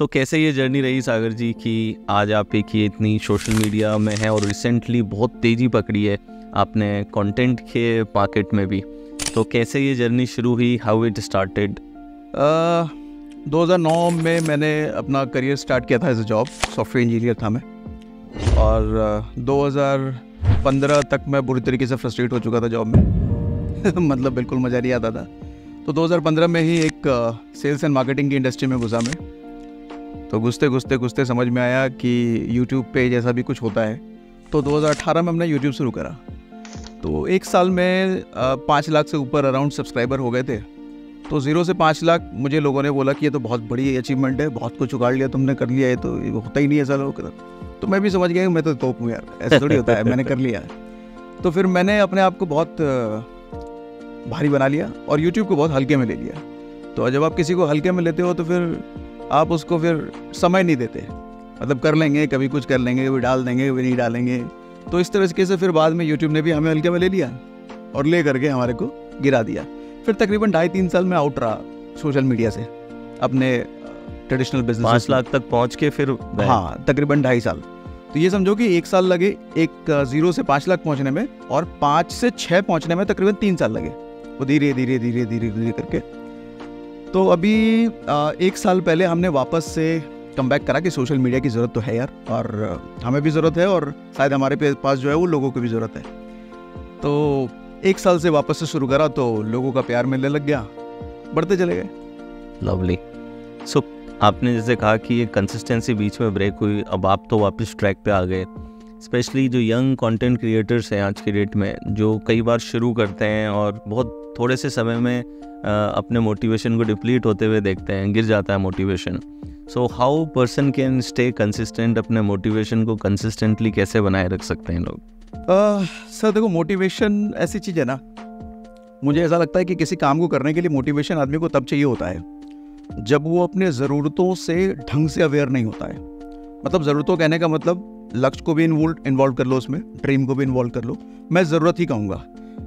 कैसे ये जर्नी रही सागर जी कि आज आप एक ये इतनी सोशल मीडिया में हैं और रिसेंटली बहुत तेज़ी पकड़ी है आपने कंटेंट के मार्केट में भी, तो कैसे ये जर्नी शुरू हुई, हाउ इट स्टार्टेड? 2009 में मैंने अपना करियर स्टार्ट किया था as a job, software engineer था मैं। और 2015 तक मैं बुरी तरीके से फ्रस्ट्रेट हो चुका था जॉब में मतलब बिल्कुल मज़ा नहीं आता था। तो 2015 में ही एक सेल्स एंड मार्केटिंग की इंडस्ट्री में घुसा मैं। तो घुसते समझ में आया कि यूट्यूब पे जैसा भी कुछ होता है। तो 2018 में हमने यूट्यूब शुरू करा। तो एक साल में 5 लाख से ऊपर अराउंड सब्सक्राइबर हो गए थे। तो 0 से 5 लाख मुझे लोगों ने बोला कि ये तो बहुत बड़ी अचीवमेंट है, बहुत कुछ उगाड़ लिया तुमने, कर लिया है, तो ये होता ही नहीं ऐसा लोग। तो मैं भी समझ गया कि मैं तो तोप हूँ यार, ऐसा थोड़ी होता है, मैंने कर लिया। तो फिर मैंने अपने आप को बहुत भारी बना लिया और यूट्यूब को बहुत हल्के में ले लिया। तो जब आप किसी को हल्के में लेते हो तो फिर आप उसको फिर समय नहीं देते, मतलब कर लेंगे, कभी कुछ कर लेंगे, कभी डाल देंगे, कभी नहीं डालेंगे। तो इस तरह से फिर बाद में यूट्यूब ने भी हमें हल्के में ले लिया और ले करके हमारे को गिरा दिया। फिर तकरीबन 2.5-3 साल में आउट रहा सोशल मीडिया से, अपने ट्रेडिशनल बिजनेस 5 लाख तक पहुंच के फिर हाँ तकरीबन 2.5 साल। तो ये समझो कि 1 साल लगे एक 0 से 5 लाख पहुंचने में, और 5 से 6 पहुंचने में तकरीबन 3 साल लगे, वो धीरे धीरे करके। तो अभी 1 साल पहले हमने वापस से कमबैक करा कि सोशल मीडिया की ज़रूरत तो है यार, और हमें भी ज़रूरत है और शायद हमारे पास जो है वो लोगों को भी ज़रूरत है। तो 1 साल से वापस से शुरू करा तो लोगों का प्यार मिलने लग गया, बढ़ते चले गए। लवली। आपने जैसे कहा कि ये कंसिस्टेंसी बीच में ब्रेक हुई, अब आप तो वापस ट्रैक पे आ गए। स्पेशली जो यंग कंटेंट क्रिएटर्स हैं आज की डेट में, जो कई बार शुरू करते हैं और बहुत थोड़े से समय में अपने मोटिवेशन को डिप्लीट होते हुए देखते हैं, गिर जाता है motivation. So how person can stay consistent, अपने मोटिवेशन को कंसिस्टेंटली कैसे बनाए रख सकते हैं लोग? सर देखो, मोटिवेशन ऐसी चीज़ है ना, मुझे ऐसा लगता है कि किसी काम को करने के लिए मोटिवेशन आदमी को तब चाहिए होता है जब वो अपने ज़रूरतों से ढंग से अवेयर नहीं होता है। मतलब ज़रूरतों कहने का मतलब लक्ष्य को भी इन्वॉल्व कर लो, उसमें ड्रीम को भी इन्वॉल्व कर लो। मैं ज़रूरत ही कहूँगा,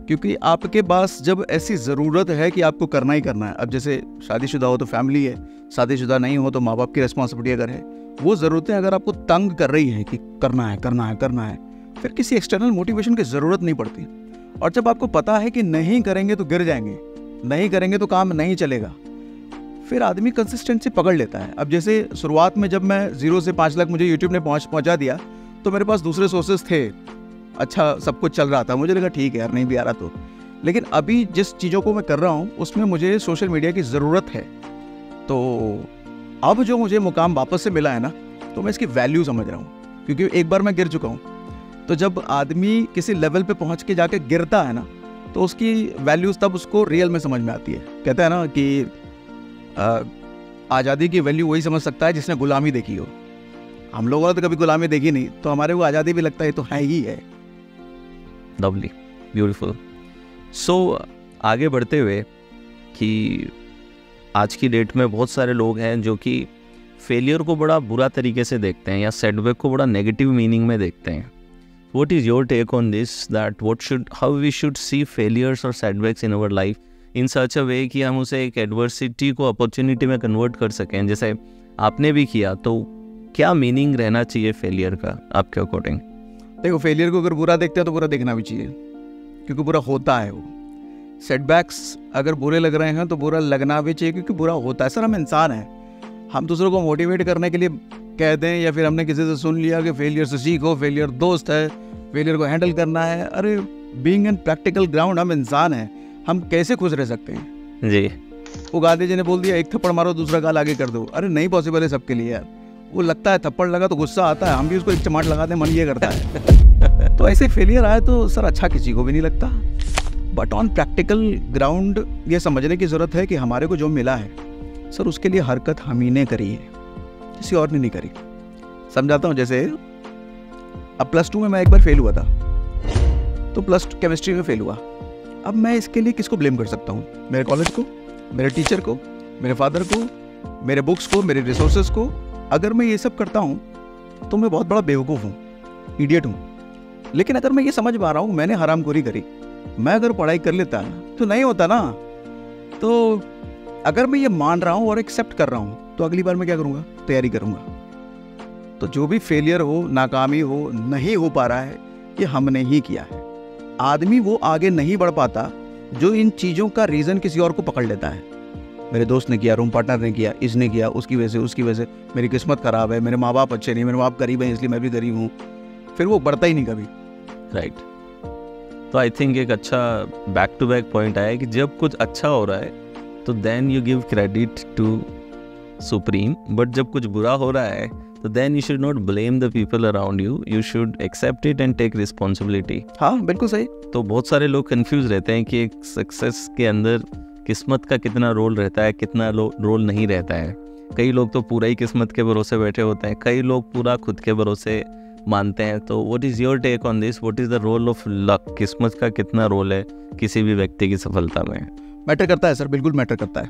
क्योंकि आपके पास जब ऐसी ज़रूरत है कि आपको करना ही करना है। अब जैसे शादीशुदा हो तो फैमिली है, शादीशुदा नहीं हो तो माँ बाप की रिस्पॉन्सिबिलिटी अगर है, वो ज़रूरतें अगर आपको तंग कर रही है कि करना है, फिर किसी एक्सटर्नल मोटिवेशन की ज़रूरत नहीं पड़ती। और जब आपको पता है कि नहीं करेंगे तो गिर जाएंगे, नहीं करेंगे तो काम नहीं चलेगा, फिर आदमी कंसिस्टेंसी पकड़ लेता है। अब जैसे शुरुआत में जब मैं 0 से 5 लाख मुझे यूट्यूब ने पहुंचा दिया, तो मेरे पास दूसरे सोर्सेज थे, अच्छा सब कुछ चल रहा था, मुझे लगा ठीक है यार, नहीं भी आ रहा तो। लेकिन अभी जिस चीज़ों को मैं कर रहा हूँ उसमें मुझे सोशल मीडिया की ज़रूरत है। तो अब जो मुझे मुकाम वापस से मिला है ना, तो मैं इसकी वैल्यू समझ रहा हूँ, क्योंकि एक बार मैं गिर चुका हूँ। तो जब आदमी किसी लेवल पे पहुँच के जाके गिरता है ना, तो उसकी वैल्यूज़ तब उसको रियल में समझ में आती है। कहते हैं ना कि आज़ादी की वैल्यू वही समझ सकता है जिसने गुलामी देखी हो। हम लोगों ने तो कभी गुलामी देखी नहीं, तो हमारे को आज़ादी भी लगता है तो है ही है। Lovely, beautiful. आगे बढ़ते हुए कि आज की डेट में बहुत सारे लोग हैं जो कि फेलियर को बड़ा बुरा तरीके से देखते हैं या सेटबैक को बड़ा नेगेटिव मीनिंग में देखते हैं। What is your take on this, that how we should see failures और setbacks in our life in such a way कि हम उसे एक एडवर्सिटी को अपॉर्चुनिटी में कन्वर्ट कर सकें, जैसे आपने भी किया। तो क्या मीनिंग रहना चाहिए फेलियर का आपके अकॉर्डिंग? देखो, फेलियर को अगर बुरा देखते हैं तो बुरा देखना भी चाहिए, क्योंकि बुरा होता है वो। सेटबैक्स अगर बुरे लग रहे हैं तो बुरा लगना भी चाहिए, क्योंकि बुरा होता है। सर हम इंसान हैं, हम दूसरों को मोटिवेट करने के लिए कह दें या फिर हमने किसी से सुन लिया कि फेलियर से सीखो, फेलियर दोस्त है, फेलियर को हैंडल करना है। अरे बीइंग इन प्रैक्टिकल ग्राउंड हम इंसान हैं, हम कैसे खुश रह सकते हैं जी? वो गांधी जी ने बोल दिया एक थप्पड़ मारो दूसरा गाल आगे कर दो। अरे नहीं पॉसिबल है सबके लिए यार। वो लगता है थप्पड़ लगा तो गुस्सा आता है, हम भी उसको एक चमाट लगाते हैं, मन ये करता है तो ऐसे फेलियर आए तो सर अच्छा किसी को भी नहीं लगता। बट ऑन प्रैक्टिकल ग्राउंड ये समझने की ज़रूरत है कि हमारे को जो मिला है सर, उसके लिए हरकत हम ही ने करी है, किसी और ने नहीं करी। समझाता हूँ, जैसे अब +2 में मैं एक बार फेल हुआ था, तो +2 केमिस्ट्री में फेल हुआ। अब मैं इसके लिए किसको ब्लेम कर सकता हूँ? मेरे कॉलेज को, मेरे टीचर को, मेरे फादर को, मेरे बुक्स को, मेरे रिसोर्सेज को। अगर मैं ये सब करता हूँ तो मैं बहुत बड़ा बेवकूफ़ हूँ, इडियट हूँ। लेकिन अगर मैं ये समझ पा रहा हूँ मैंने हरामखोरी करी, मैं अगर पढ़ाई कर लेता तो नहीं होता ना। तो अगर मैं ये मान रहा हूँ और एक्सेप्ट कर रहा हूँ तो अगली बार मैं क्या करूँगा, तैयारी करूँगा। तो जो भी फेलियर हो, नाकामी हो, नहीं हो पा रहा है, ये हमने ही किया है। आदमी वो आगे नहीं बढ़ पाता जो इन चीज़ों का रीज़न किसी और को पकड़ लेता है। मेरे दोस्त ने किया, रूम पार्टनर ने किया, इसने किया, उसकी वजह से मेरी किस्मत ख़राब है, मेरे माँ बाप अच्छे नहीं, मेरे माँ बाप गरीब हैं इसलिए मैं भी गरीब हूँ। फिर वो बढ़ता ही नहीं कभी। राइट। तो आई थिंक एक अच्छा बैक टू बैक पॉइंट आया कि जब कुछ अच्छा हो रहा है तो then you give credit to supreme, but जब कुछ बुरा हो रहा है तो then you should not blame the people around you, you should accept it and take responsibility. हाँ, बिल्कुल सही। तो बहुत सारे लोग कंफ्यूज रहते हैं कि एक सक्सेस के अंदर किस्मत का कितना रोल रहता है, कितना रोल नहीं रहता है। कई लोग तो पूरा ही किस्मत के भरोसे बैठे होते हैं, कई लोग पूरा खुद के भरोसे मानते हैं। तो what is your take on this, what is the role of luck? किस्मत का कितना रोल है किसी भी व्यक्ति की सफलता में? मैटर करता है सर, बिल्कुल मैटर करता है।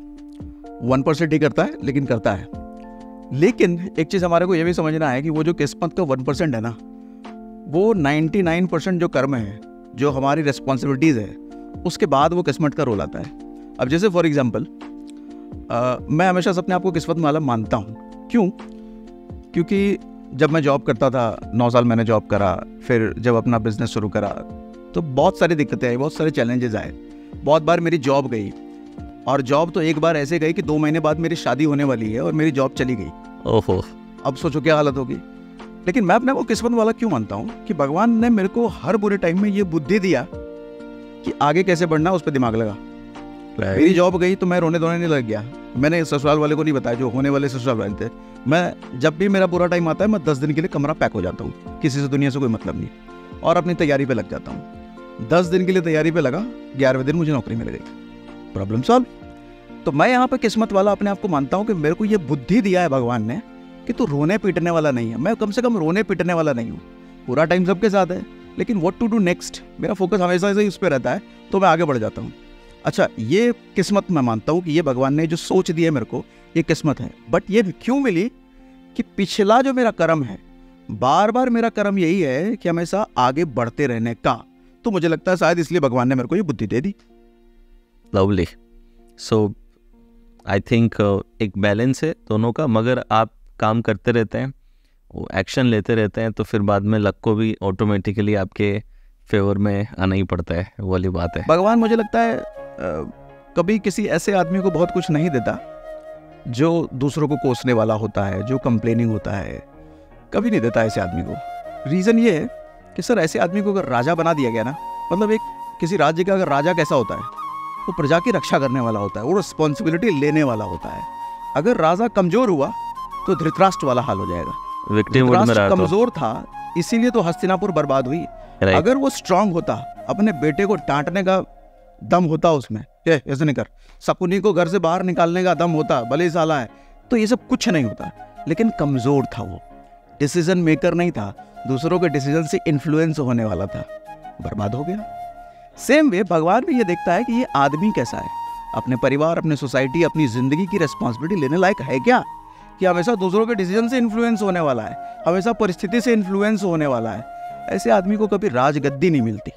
1% ही करता है, लेकिन करता है। लेकिन एक चीज़ हमारे को ये भी समझना है कि वो जो किस्मत का 1% है ना, वो 99% जो कर्म है, जो हमारी रिस्पॉन्सिबिलिटीज़ है, उसके बाद वो किस्मत का रोल आता है। अब जैसे फॉर एग्जांपल मैं हमेशा से अपने आप को किस्मत वाला मानता हूँ। क्यों? क्योंकि जब मैं जॉब करता था, 9 साल मैंने जॉब करा, फिर जब अपना बिजनेस शुरू करा तो बहुत सारी दिक्कतें आई, बहुत सारे चैलेंजेस आए। बहुत बार मेरी जॉब गई, और जॉब तो एक बार ऐसे गई कि 2 महीने बाद मेरी शादी होने वाली है और मेरी जॉब चली गई। ओहो, अब सोचो क्या हालत होगी। लेकिन मैं अपने को किस्मत वाला क्यों मानता हूँ कि भगवान ने मेरे को हर बुरे टाइम में ये बुद्धि दिया कि आगे कैसे बढ़ना, उस पर दिमाग लगा। मेरी जॉब गई तो मैं रोने धोने नहीं लग गया। मैंने ससुराल वाले को नहीं बताया, जो होने वाले ससुराल वाले थे। मैं जब भी मेरा बुरा टाइम आता है, मैं 10 दिन के लिए कमरा पैक हो जाता हूँ, किसी से दुनिया से कोई मतलब नहीं, और अपनी तैयारी पे लग जाता हूँ। 10 दिन के लिए तैयारी पे लगा, 11वें दिन मुझे नौकरी मिल गई, प्रॉब्लम सॉल्व। तो मैं यहाँ पे किस्मत वाला अपने आप को मानता हूँ कि मेरे को ये बुद्धि दिया है भगवान ने कि तू रोने पीटने वाला नहीं है। मैं कम से कम रोने पीटने वाला नहीं हूँ। पूरा टाइम सबके साथ है, लेकिन व्हाट टू डू नेक्स्ट, मेरा फोकस हमेशा से उस पर रहता है, तो मैं आगे बढ़ जाता हूँ। अच्छा, ये किस्मत मैं मानता हूँ कि ये भगवान ने जो सोच दी है मेरे को, ये किस्मत है। बट ये क्यों मिली कि पिछला जो मेरा कर्म है, बार बार मेरा कर्म यही है कि हमेशा आगे बढ़ते रहने का। तो मुझे लगता है शायद इसलिए भगवान ने मेरे को ये बुद्धि दे दी। लवली। सो आई थिंक एक बैलेंस है दोनों का, मगर आप काम करते रहते हैं, वो एक्शन लेते रहते हैं, तो फिर बाद में लक को भी ऑटोमेटिकली आपके फेवर में आना ही पड़ता है, वो वाली बात है। भगवान मुझे लगता है कभी किसी ऐसे आदमी को बहुत कुछ नहीं देता जो दूसरों को कोसने वाला होता है, जो कंप्लेनिंग होता है, कभी नहीं देता ऐसे आदमी को। रीज़न ये है कि सर ऐसे आदमी को अगर राजा बना दिया गया ना, मतलब एक किसी राज्य का अगर राजा कैसा होता है, वो प्रजा की रक्षा करने वाला होता है, वो रिस्पॉन्सिबिलिटी लेने वाला होता है। अगर राजा कमजोर हुआ तो धृतराष्ट्र वाला हाल हो जाएगा। धृतराष्ट्र कमजोर था, इसीलिए तो हस्तिनापुर बर्बाद हुई। अगर वो स्ट्रांग होता, अपने बेटे को डांटने का दम होता उसमें, ऐसे नहीं कर, शकुनी को घर से बाहर निकालने का दम होता, भले साला है, तो ये सब कुछ नहीं होता। लेकिन कमजोर था वो, डिसीजन मेकर नहीं था, दूसरों के डिसीजन से इन्फ्लुएंस होने वाला था, बर्बाद हो गया। सेम वे भगवान भी ये देखता है कि ये आदमी कैसा है, अपने परिवार, अपने सोसाइटी, अपनी जिंदगी की रिस्पॉन्सिबिलिटी लेने लायक है क्या, कि हमेशा दूसरों के डिसीजन से इन्फ्लुएंस होने वाला है, हमेशा परिस्थिति से इन्फ्लुएंस होने वाला है। ऐसे आदमी को कभी राजगद्दी नहीं मिलती।